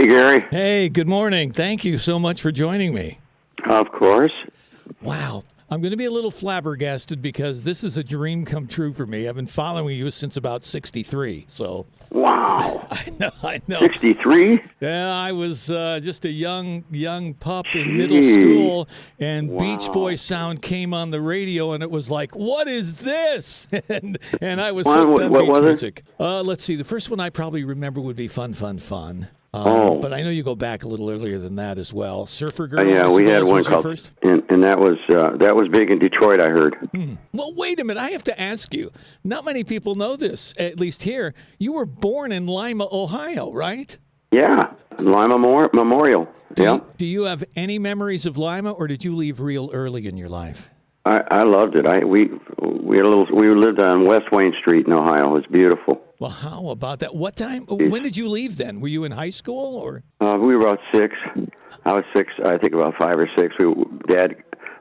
Hey, Gary. Hey, good morning. Thank you so much for joining me. Of course. Wow. I'm going to be a little flabbergasted because this is a dream come true for me. I've been following you since about 63. So, wow. I know. 63? Yeah, I was just a young pup in middle school, and Beach Boy sound came on the radio, and it was like, what is this? and I was hooked on beach music. Let's see. The first one I probably remember would be Fun, Fun, Fun. But I know you go back a little earlier than that as well. Surfer Girl. Yeah, we had one called, first? and that was big in Detroit, I heard. Well, wait a minute. I have to ask you. Not many people know this, at least here. You were born in Lima, Ohio, right? Yeah, Lima Memorial. Do you have any memories of Lima, or did you leave real early in your life? I loved it. We lived on West Wayne Street in Ohio. It was beautiful. Well, how about that? What time? When did you leave then? Were you in high school or? We were about 6. I was 6. I think about 5 or 6.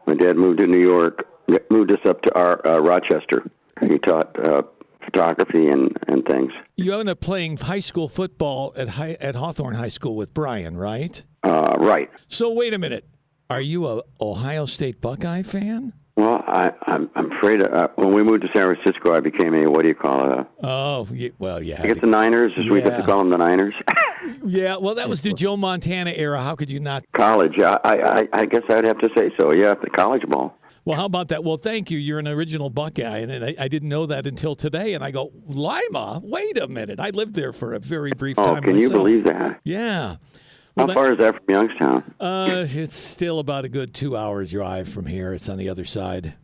My dad moved to New York. Moved us up to Rochester. He taught photography and things. You ended up playing high school football at Hawthorne High School with Brian, right? Right. So wait a minute. Are you a Ohio State Buckeye fan? Well, I'm afraid when we moved to San Francisco, I became a, what do you call it? Yeah. I guess the Niners, as we get to call them, the Niners. Yeah, well, that was the Joe Montana era. How could you not? College, I guess I'd have to say so. Yeah, the college ball. Well, how about that? Well, thank you. You're an original Buckeye, and I didn't know that until today. And I go, Lima? Wait a minute. I lived there for a very brief time Oh, can you believe that? Yeah. How far is that from Youngstown? It's still about a good 2-hour drive from here. It's on the other side.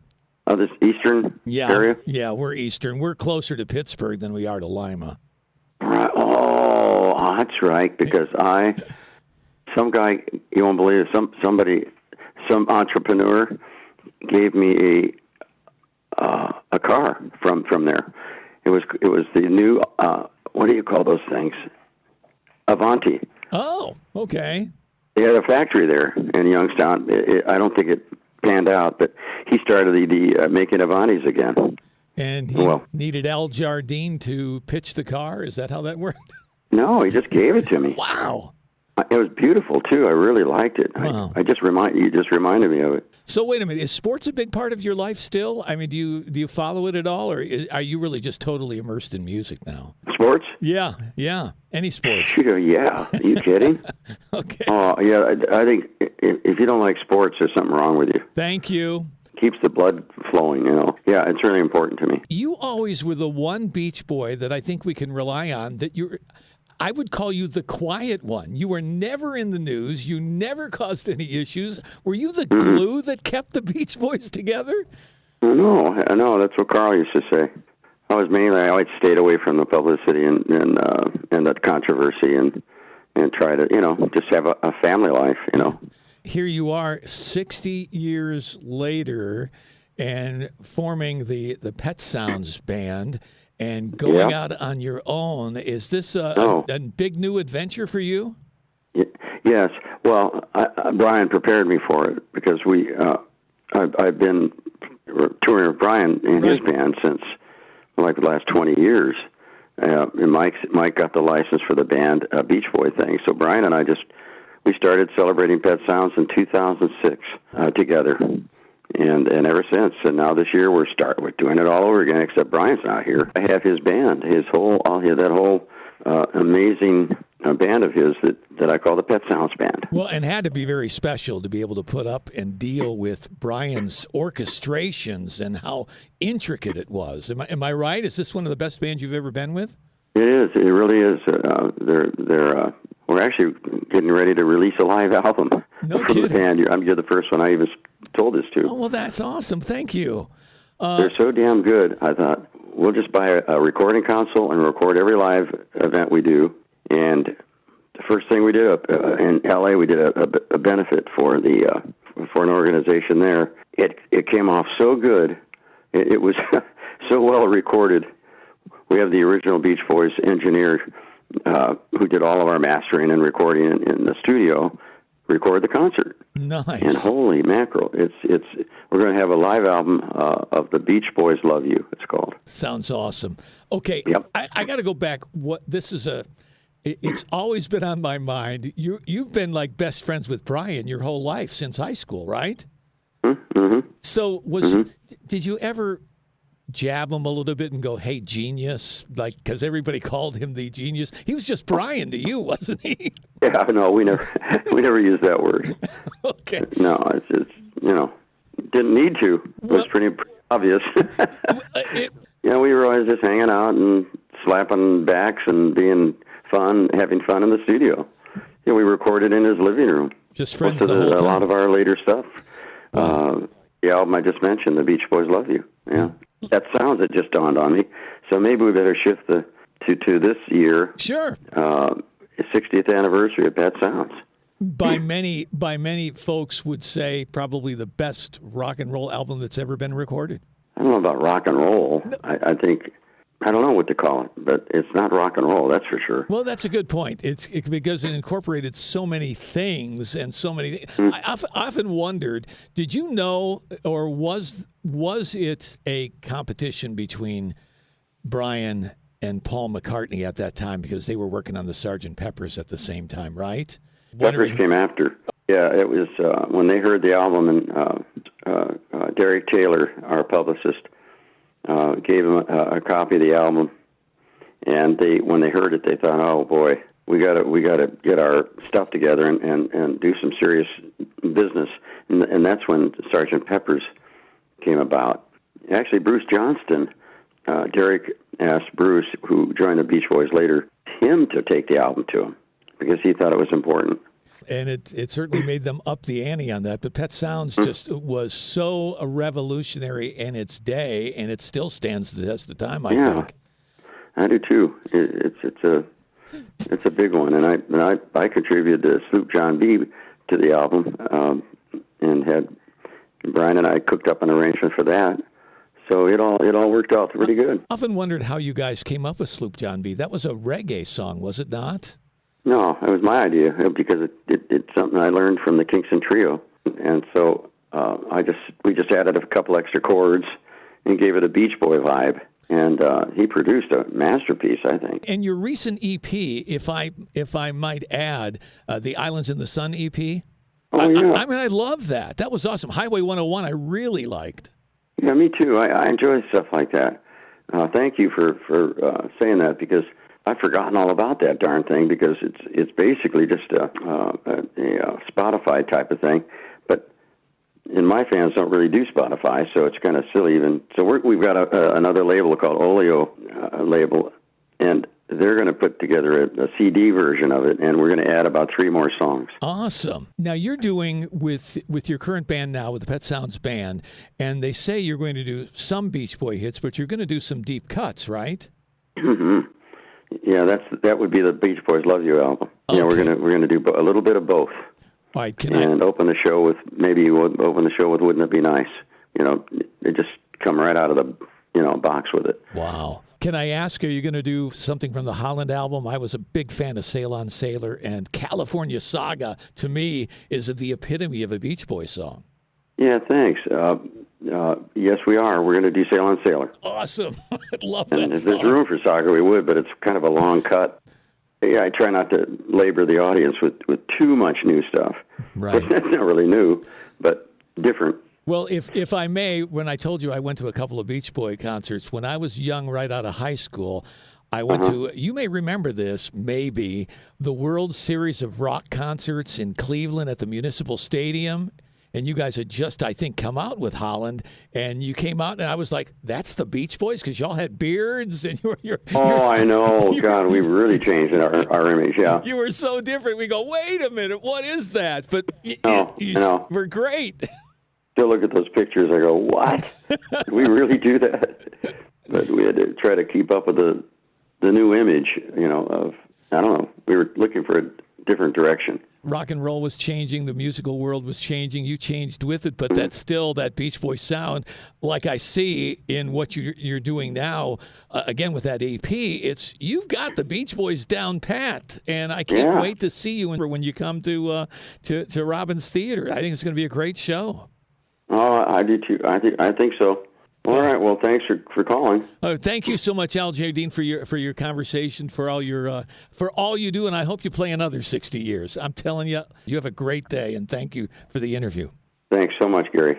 Oh, this eastern area? Yeah, we're eastern. We're closer to Pittsburgh than we are to Lima. Right. Oh, that's right. Because some guy, you won't believe it, some entrepreneur gave me a car from there. It was the new what do you call those things? Avanti. Oh, okay. They had a factory there in Youngstown. I don't think it panned out, but he started the making Avantis again. And he needed Al Jardine to pitch the car? Is that how that worked? No, he just gave it to me. Wow. It was beautiful, too. I really liked it. Wow. You just reminded me of it. So wait a minute. Is sports a big part of your life still? I mean, do you follow it at all, or are you really just totally immersed in music now? Sports? Yeah. Any sports? Yeah. Are you kidding? Okay. Oh, yeah. I think if you don't like sports, there's something wrong with you. Thank you. Keeps the blood flowing, Yeah, it's really important to me. You always were the one Beach Boy that I think we can rely on. I would call you the quiet one. You were never in the news. You never caused any issues. Were you the glue that kept the Beach Boys together? No, that's what Carl used to say. I always stayed away from the publicity and that controversy and try to, just have a family life, Here you are 60 years later and forming the Pet Sounds band and going out on your own. Is this a big new adventure for you? Yes. Well, Brian prepared me for it because I've been touring with Brian and his band since like the last 20 years. And Mike got the license for the band Beach Boy thing. So Brian and I we started celebrating Pet Sounds in 2006 together. And ever since, and now this year we're doing it all over again. Except Brian's not here. I have his band, that whole amazing band of his that I call the Pet Sounds Band. Well, and had to be very special to be able to put up and deal with Brian's orchestrations and how intricate it was. Am I right? Is this one of the best bands you've ever been with? It is. It really is. We're actually getting ready to release a live album from the band. You're the first one I even told this to. Oh, well, that's awesome. Thank you. They're so damn good. I thought we'll just buy a recording console and record every live event we do. And the first thing we did in L.A., we did a benefit for an organization there. It came off so good. It was so well recorded. We have the original Beach Boys engineer who did all of our mastering and recording in the studio, record the concert. Nice. And holy mackerel, we're going to have a live album of the Beach Boys Love You, it's called. Sounds awesome. Okay, yep. I got to go back. This is it's always been on my mind. You've been like best friends with Brian your whole life since high school, right? Mm-hmm. So did you ever jab him a little bit and go, "Hey, genius," like, because everybody called him the genius? He was just Brian to you, wasn't he? Yeah, no, we never used that word. Okay. No, it's just, didn't need to. It was pretty obvious. We were always just hanging out and slapping backs and being fun, having fun in the studio. We recorded in his living room. Just friends the whole time. A lot of our later stuff. The album I just mentioned, The Beach Boys Love You. Yeah. That sounds, it just dawned on me. So maybe we better shift to this year. Sure. 60th anniversary of Pet Sounds. By many folks would say probably the best rock and roll album that's ever been recorded. I don't know about rock and roll. I think, I don't know what to call it, but it's not rock and roll, that's for sure. Well, that's a good point. It's because it incorporated so many things and so many. I often wondered, did you know, or was it a competition between Brian and Paul McCartney at that time, because they were working on the Sgt. Peppers at the same time, right? Peppers came after. Yeah, it was when they heard the album, and Derek Taylor, our publicist, gave them a copy of the album, and when they heard it, they thought, "Oh boy, we gotta get our stuff together and do some serious business," and that's when Sgt. Peppers came about. Actually, Bruce Johnston, Derek asked Bruce, who joined the Beach Boys later, him to take the album to him because he thought it was important. And it certainly made them up the ante on that. But Pet Sounds just was so revolutionary in its day, and it still stands the test of time, I think. I do too. It's a big one, and I contributed the Sloop John B to the album, and had Brian and I cooked up an arrangement for that. So it all worked out pretty good. I often wondered how you guys came up with Sloop John B. That was a reggae song, was it not? No, it was my idea because it's something I learned from the Kingston Trio, and so we just added a couple extra chords and gave it a Beach Boy vibe, and he produced a masterpiece, I think. And your recent EP, if I might add, the Islands in the Sun EP. Oh yeah, I love that. That was awesome. Highway 101, I really liked. Yeah, me too. I enjoy stuff like that. Thank you for saying that, because I've forgotten all about that darn thing, because it's basically just a Spotify type of thing. But my fans don't really do Spotify, so it's kind of silly even. So we've got another label called Oleo label, and they're going to put together a CD version of it, and we're going to add about 3 more songs. Awesome. Now, you're doing with your current band now, with the Pet Sounds Band, and they say you're going to do some Beach Boy hits, but you're going to do some deep cuts, right? Mm-hmm. Yeah, that would be the Beach Boys Love You album. Okay. Yeah, we're gonna do a little bit of both. All right, open the show with Wouldn't It Be Nice? They just come right out of the box with it. Wow. Can I ask, are you going to do something from the Holland album? I was a big fan of Sail on Sailor, and California Saga, to me, is the epitome of a Beach Boy song. Yeah, thanks. Yes, we are. We're going to do Sail on Sailor. Awesome. I love that If song. there's room for Saga, we would, but it's kind of a long cut. Yeah, I try not to labor the audience with too much new stuff. Right. It's not really new, but different. Well, if I may, when I told you I went to a couple of Beach Boy concerts, when I was young, right out of high school, I went to, you may remember this, maybe, the World Series of Rock concerts in Cleveland at the Municipal Stadium. And you guys had just, I think, come out with Holland, and you came out, and I was like, "That's the Beach Boys," because y'all had beards, and I know. God, we've really changed our image. Yeah, you were so different. We go, "Wait a minute, what is that?" But we're great. Still look at those pictures. I go, "What? Did we really do that?" But we had to try to keep up with the new image. Of, I don't know. We were looking for a different direction. Rock and roll was changing. The musical world was changing. You changed with it, but that's still that Beach Boy sound. Like I see in what you're doing now, again with that EP, you've got the Beach Boys down pat, and I can't wait to see you when you come to Robbins Theater. I think it's going to be a great show. Oh, I do too. I think so. All right. Well, thanks for calling. Thank you so much, Al Jardine, for your conversation, for all you do, and I hope you play another 60 years. I'm telling you, you have a great day, and thank you for the interview. Thanks so much, Gary.